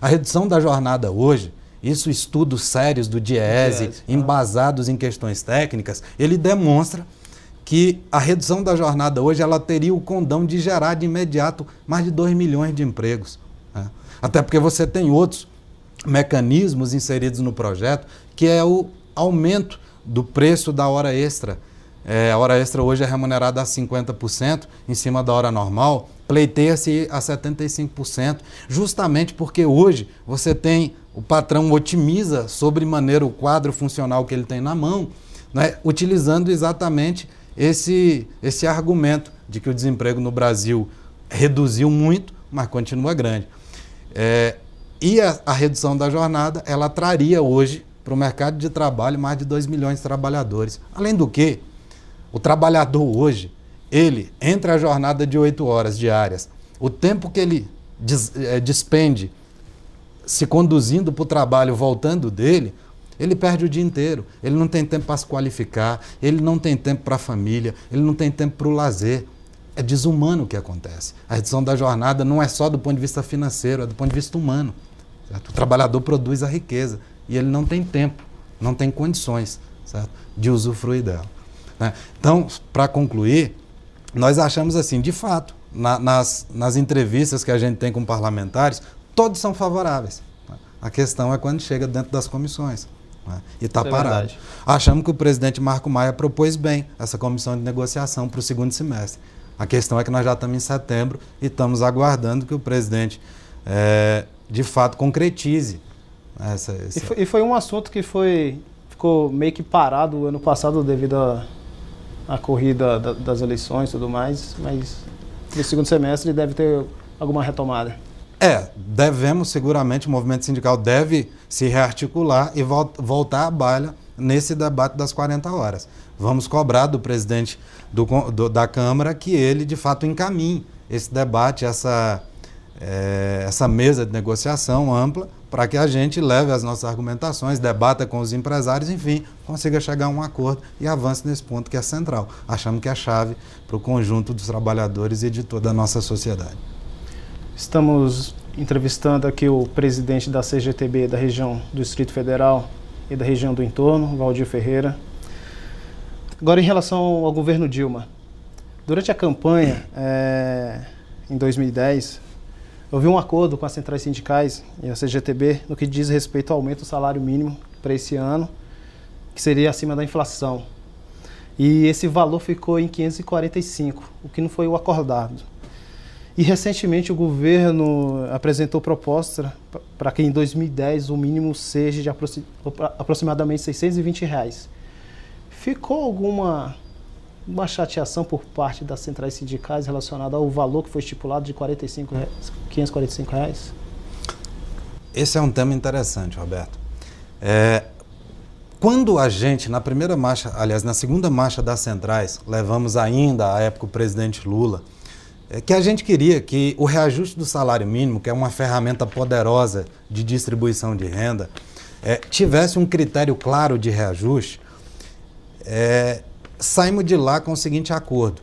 A redução da jornada hoje, isso estudos sérios do DIEESE, embasados em questões técnicas, ele demonstra que a redução da jornada hoje ela teria o condão de gerar de imediato mais de 2 milhões de empregos. Né? Até porque você tem outros mecanismos inseridos no projeto, que é o aumento do preço da hora extra. A hora extra hoje é remunerada a 50% em cima da hora normal, pleiteia-se a 75%, justamente porque hoje você tem, o patrão otimiza sobremaneira o quadro funcional que ele tem na mão, né, utilizando exatamente esse argumento de que o desemprego no Brasil reduziu muito, mas continua grande. E a redução da jornada, ela traria hoje para o mercado de trabalho mais de 2 milhões de trabalhadores. Além do que, o trabalhador hoje, ele, entre a jornada de 8 horas diárias, o tempo que ele despende se conduzindo para o trabalho, voltando dele, ele perde o dia inteiro. Ele não tem tempo para se qualificar, ele não tem tempo para a família, ele não tem tempo para o lazer. É desumano o que acontece. A redução da jornada não é só do ponto de vista financeiro, é do ponto de vista humano. Certo? O trabalhador produz a riqueza e ele não tem tempo, não tem condições, certo, de usufruir dela. Né? Então, para concluir, nós achamos assim, de fato, nas entrevistas que a gente tem com parlamentares, todos são favoráveis. Né? A questão é quando chega dentro das comissões. Né? E está parado. Verdade. Achamos que o presidente Marco Maia propôs bem essa comissão de negociação para o segundo semestre. A questão é que nós já estamos em setembro e estamos aguardando que o presidente, de fato, concretize. E foi um assunto que ficou meio que parado ano passado devido à corrida das eleições e tudo mais, mas no segundo semestre deve ter alguma retomada. Devemos seguramente, o movimento sindical deve se rearticular e voltar à baila nesse debate das 40 horas. Vamos cobrar do presidente da Câmara que ele, de fato, encaminhe esse debate, essa mesa de negociação ampla, para que a gente leve as nossas argumentações, debata com os empresários, enfim, consiga chegar a um acordo e avance nesse ponto que é central. Achamos que é a chave para o conjunto dos trabalhadores e de toda a nossa sociedade. Estamos entrevistando aqui o presidente da CGTB da região do Distrito Federal e da região do entorno, Valdir Ferreira. Agora, em relação ao governo Dilma, durante a campanha, em 2010, houve um acordo com as centrais sindicais e a CGTB no que diz respeito ao aumento do salário mínimo para esse ano, que seria acima da inflação. E esse valor ficou em 545, o que não foi o acordado. E recentemente o governo apresentou proposta para que em 2010 o mínimo seja de aproximadamente R$620. Ficou alguma chateação por parte das centrais sindicais relacionada ao valor que foi estipulado de R$545? Esse é um tema interessante, Roberto. Quando a gente, na primeira marcha, aliás, na segunda marcha das centrais, levamos ainda à época o presidente Lula, que a gente queria que o reajuste do salário mínimo, que é uma ferramenta poderosa de distribuição de renda, tivesse um critério claro de reajuste. Saímos de lá com o seguinte acordo: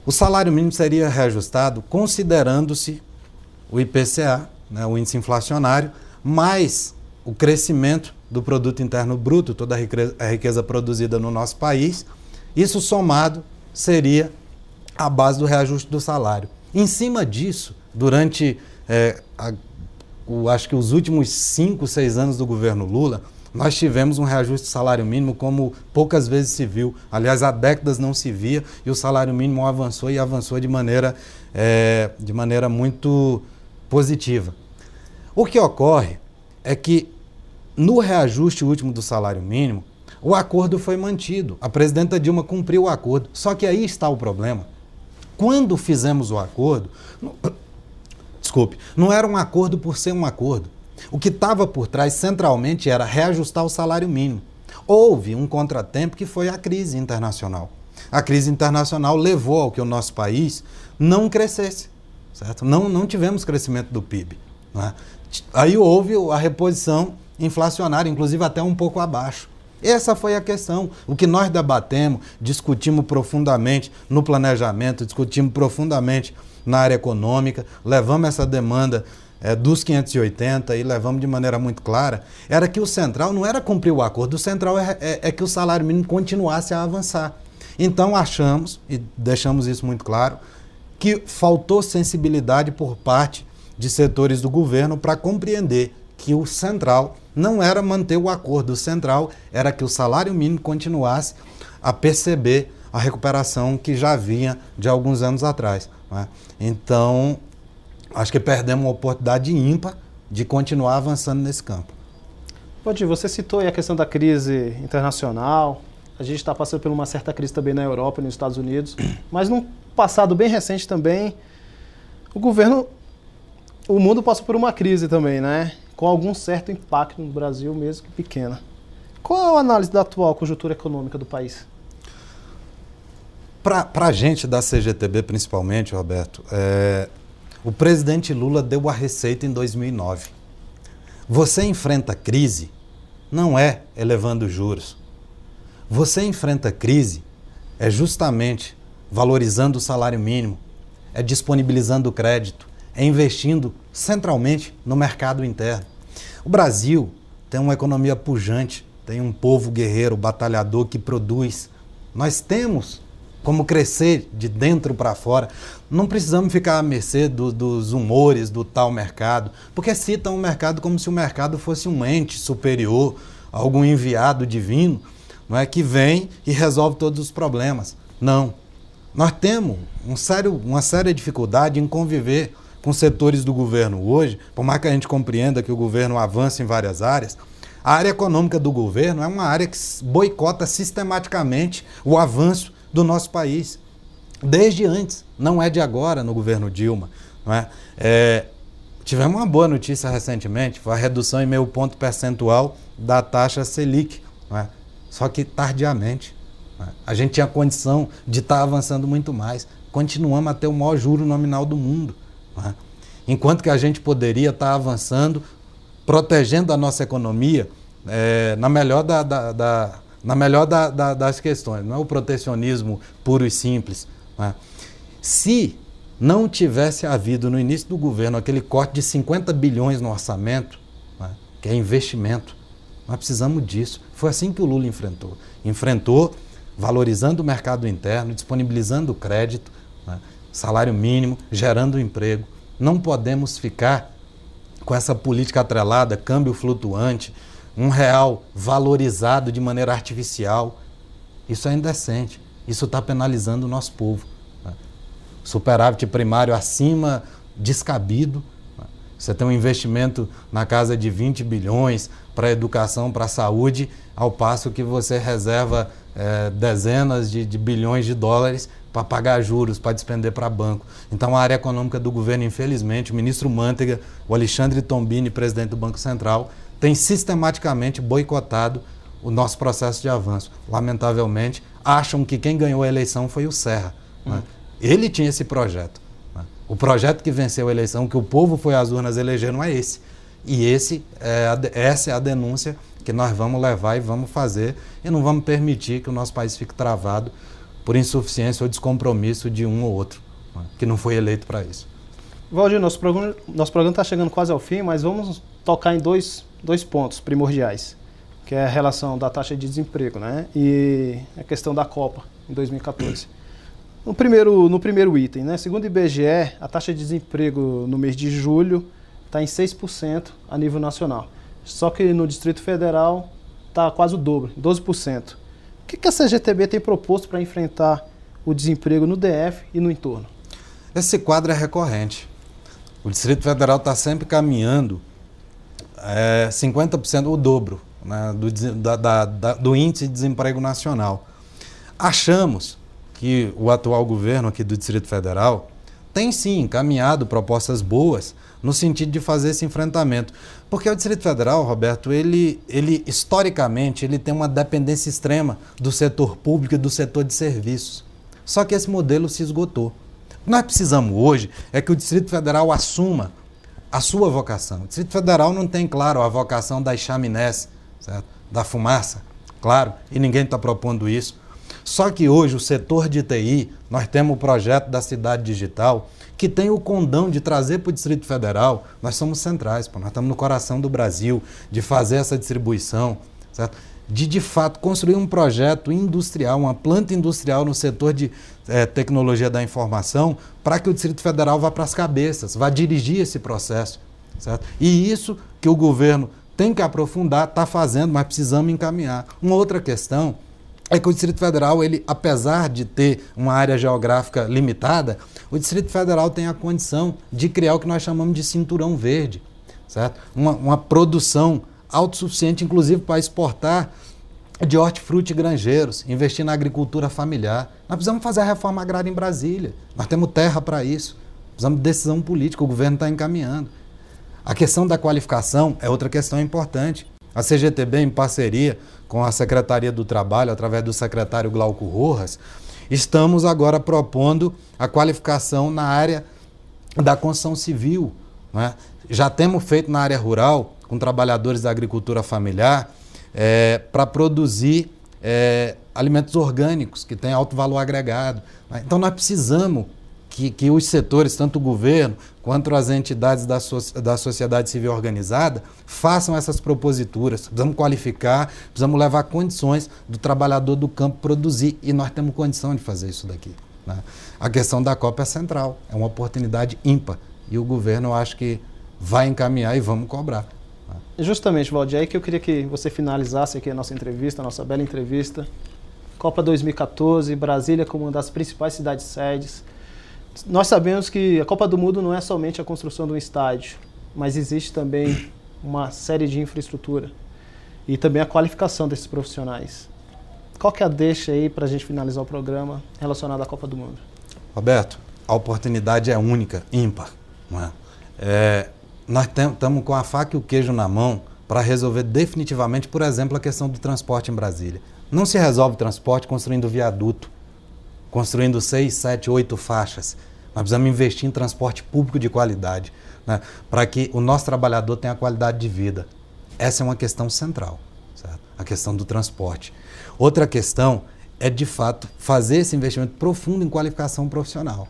o salário mínimo seria reajustado considerando-se o IPCA, né, o índice inflacionário, mais o crescimento do produto interno bruto, toda a riqueza produzida no nosso país. Isso somado seria a base do reajuste do salário. Em cima disso, durante acho que os últimos 5, 6 anos do governo Lula, nós tivemos um reajuste do salário mínimo como poucas vezes se viu. Aliás, há décadas não se via, e o salário mínimo avançou e avançou de maneira muito positiva. O que ocorre é que no reajuste último do salário mínimo, o acordo foi mantido. A presidenta Dilma cumpriu o acordo. Só que aí está o problema. Quando fizemos o acordo, não era um acordo por ser um acordo. O que estava por trás, centralmente, era reajustar o salário mínimo. Houve um contratempo que foi a crise internacional. A crise internacional levou ao que o nosso país não crescesse, certo? Não tivemos crescimento do PIB. Né? Aí houve a reposição inflacionária, inclusive até um pouco abaixo. Essa foi a questão. O que nós debatemos, discutimos profundamente no planejamento, discutimos profundamente na área econômica, levamos essa demanda dos 580, e levamos de maneira muito clara, era que o central não era cumprir o acordo, o central é que o salário mínimo continuasse a avançar. Então achamos, e deixamos isso muito claro, que faltou sensibilidade por parte de setores do governo para compreender que o central não era manter o acordo, o central era que o salário mínimo continuasse a perceber a recuperação que já vinha de alguns anos atrás, né? Então, acho que perdemos uma oportunidade ímpar de continuar avançando nesse campo. Valdir, você citou aí a questão da crise internacional. A gente está passando por uma certa crise também na Europa e nos Estados Unidos. Mas num passado bem recente também, o mundo passou por uma crise também, né? Com algum certo impacto no Brasil, mesmo que pequena. Qual é a análise da atual conjuntura econômica do país? Para a gente da CGTB, principalmente, Roberto, o presidente Lula deu a receita em 2009. Você enfrenta crise não é elevando juros. Você enfrenta crise justamente valorizando o salário mínimo, disponibilizando o crédito, investindo centralmente no mercado interno. O Brasil tem uma economia pujante, tem um povo guerreiro, batalhador que produz. Nós temos como crescer de dentro para fora. Não precisamos ficar à mercê dos humores do tal mercado, porque citam o mercado como se o mercado fosse um ente superior, algum enviado divino, não é, que vem e resolve todos os problemas. Não. Nós temos uma séria dificuldade em conviver com setores do governo hoje, por mais que a gente compreenda que o governo avança em várias áreas. A área econômica do governo é uma área que boicota sistematicamente o avanço do nosso país, desde antes, não é de agora no governo Dilma, não é? Tivemos uma boa notícia recentemente, foi a redução em 0,5 ponto percentual da taxa Selic, não é? Só que tardiamente. Não é? A gente tinha condição de estar avançando muito mais, continuamos a ter o maior juro nominal do mundo, não é? Enquanto que a gente poderia estar avançando, protegendo a nossa economia na melhor das questões, não é o protecionismo puro e simples. Não é? Se não tivesse havido no início do governo aquele corte de 50 bilhões no orçamento, não é? Que é investimento, nós precisamos disso. Foi assim que o Lula enfrentou. Enfrentou valorizando o mercado interno, disponibilizando o crédito, não é? Salário mínimo, gerando emprego. Não podemos ficar com essa política atrelada, câmbio flutuante, R$1 valorizado de maneira artificial. Isso é indecente. Isso está penalizando o nosso povo. Né? Superávit primário acima, descabido. Né? Você tem um investimento na casa de 20 bilhões para a educação, para a saúde, ao passo que você reserva dezenas de bilhões de dólares para pagar juros, para despender para banco. Então a área econômica do governo, infelizmente, o ministro Manteiga, o Alexandre Tombini, presidente do Banco Central, tem sistematicamente boicotado o nosso processo de avanço. Lamentavelmente, acham que quem ganhou a eleição foi o Serra. Né? Ele tinha esse projeto. Né? O projeto que venceu a eleição, que o povo foi às urnas eleger, não é esse. E essa é a denúncia que nós vamos levar e vamos fazer, e não vamos permitir que o nosso país fique travado por insuficiência ou descompromisso de um ou outro, né? Que não foi eleito para isso. Valdir, nosso programa está chegando quase ao fim, mas vamos tocar em dois pontos primordiais, que é a relação da taxa de desemprego, né, e a questão da Copa em 2014. No primeiro item, né, segundo o IBGE, a taxa de desemprego no mês de julho está em 6% a nível nacional. Só que no Distrito Federal está quase o dobro, 12%. O que a CGTB tem proposto para enfrentar o desemprego no DF e no entorno? Esse quadro é recorrente. O Distrito Federal está sempre caminhando 50%, o dobro, né, do índice de desemprego nacional. Achamos que o atual governo aqui do Distrito Federal tem sim encaminhado propostas boas no sentido de fazer esse enfrentamento. Porque o Distrito Federal, Roberto, ele historicamente ele tem uma dependência extrema do setor público e do setor de serviços. Só que esse modelo se esgotou. O que nós precisamos hoje é que o Distrito Federal assuma a sua vocação. O Distrito Federal não tem, claro, a vocação das chaminés, certo? Da fumaça, claro, e ninguém está propondo isso. Só que hoje o setor de TI, nós temos o projeto da Cidade Digital, que tem o condão de trazer para o Distrito Federal. Nós somos centrais, nós estamos no coração do Brasil, de fazer essa distribuição, certo? De fato, construir um projeto industrial, uma planta industrial no setor de tecnologia da informação, para que o Distrito Federal vá para as cabeças, vá dirigir esse processo, certo? E isso que o governo tem que aprofundar, está fazendo, mas precisamos encaminhar. Uma outra questão é que o Distrito Federal, ele, apesar de ter uma área geográfica limitada, o Distrito Federal tem a condição de criar o que nós chamamos de cinturão verde, certo? Uma produção autossuficiente, inclusive para exportar de hortifruti granjeiros, investir na agricultura familiar. Nós precisamos fazer a reforma agrária em Brasília. Nós temos terra para isso. Precisamos de decisão política, o governo está encaminhando. A questão da qualificação é outra questão importante. A CGTB, em parceria com a Secretaria do Trabalho, através do secretário Glauco Rojas, estamos agora propondo a qualificação na área da construção civil, né? Já temos feito na área rural, com trabalhadores da agricultura familiar, para produzir alimentos orgânicos, que têm alto valor agregado, né? Então nós precisamos que os setores, tanto o governo quanto as entidades da sociedade civil organizada, façam essas proposituras. Precisamos qualificar, precisamos levar condições do trabalhador do campo produzir, e nós temos condição de fazer isso daqui, né? A questão da Copa é central, é uma oportunidade ímpar, e o governo, eu acho que vai encaminhar e vamos cobrar. Justamente, Valdir, aí que eu queria que você finalizasse aqui a nossa entrevista, a nossa bela entrevista. Copa 2014, Brasília como uma das principais cidades sedes. Nós sabemos que a Copa do Mundo não é somente a construção de um estádio, mas existe também uma série de infraestrutura e também a qualificação desses profissionais. Qual que é a deixa aí para a gente finalizar o programa relacionado à Copa do Mundo? Roberto, a oportunidade é única, ímpar, não é? Nós estamos com a faca e o queijo na mão para resolver definitivamente, por exemplo, a questão do transporte em Brasília. Não se resolve o transporte construindo viaduto, construindo 6, 7, 8 faixas. Nós precisamos investir em transporte público de qualidade, né, para que o nosso trabalhador tenha qualidade de vida. Essa é uma questão central, certo? A questão do transporte. Outra questão é, de fato, fazer esse investimento profundo em qualificação profissional.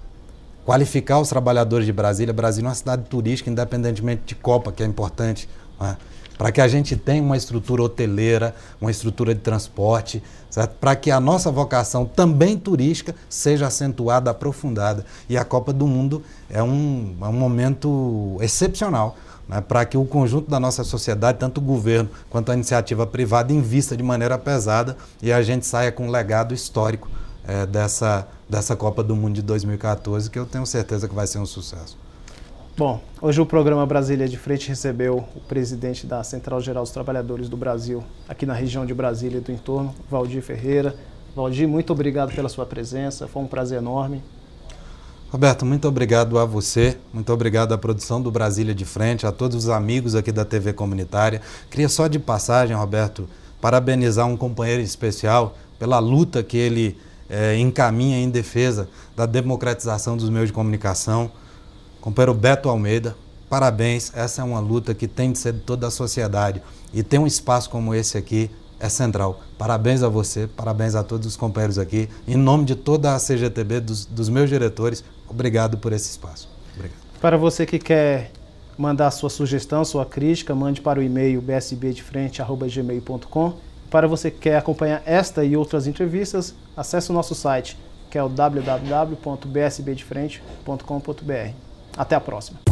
Qualificar os trabalhadores de Brasília. Brasília é uma cidade turística, independentemente de Copa, que é importante, né? Para que a gente tenha uma estrutura hoteleira, uma estrutura de transporte, certo? Para que a nossa vocação também turística seja acentuada, aprofundada. E a Copa do Mundo é um momento excepcional, né? Para que o conjunto da nossa sociedade, tanto o governo quanto a iniciativa privada, invista de maneira pesada e a gente saia com um legado histórico dessa Copa do Mundo de 2014, que eu tenho certeza que vai ser um sucesso. Bom, hoje o programa Brasília de Frente recebeu o presidente da Central Geral dos Trabalhadores do Brasil, aqui na região de Brasília e do entorno, Valdir Ferreira. Valdir, muito obrigado pela sua presença, foi um prazer enorme. Roberto, muito obrigado a você, muito obrigado à produção do Brasília de Frente, a todos os amigos aqui da TV Comunitária. Queria só de passagem, Roberto, parabenizar um companheiro especial pela luta que ele encaminha em defesa da democratização dos meios de comunicação. Companheiro Beto Almeida, parabéns, essa é uma luta que tem de ser de toda a sociedade e ter um espaço como esse aqui é central. Parabéns a você, parabéns a todos os companheiros aqui, em nome de toda a CGTB, dos meus diretores, obrigado por esse espaço. Obrigado. Para você que quer mandar sua sugestão, sua crítica, mande para o e-mail bsbdefrente@gmail.com. Para você que quer acompanhar esta e outras entrevistas, acesse o nosso site, que é o www.bsbdefrente.com.br. Até a próxima.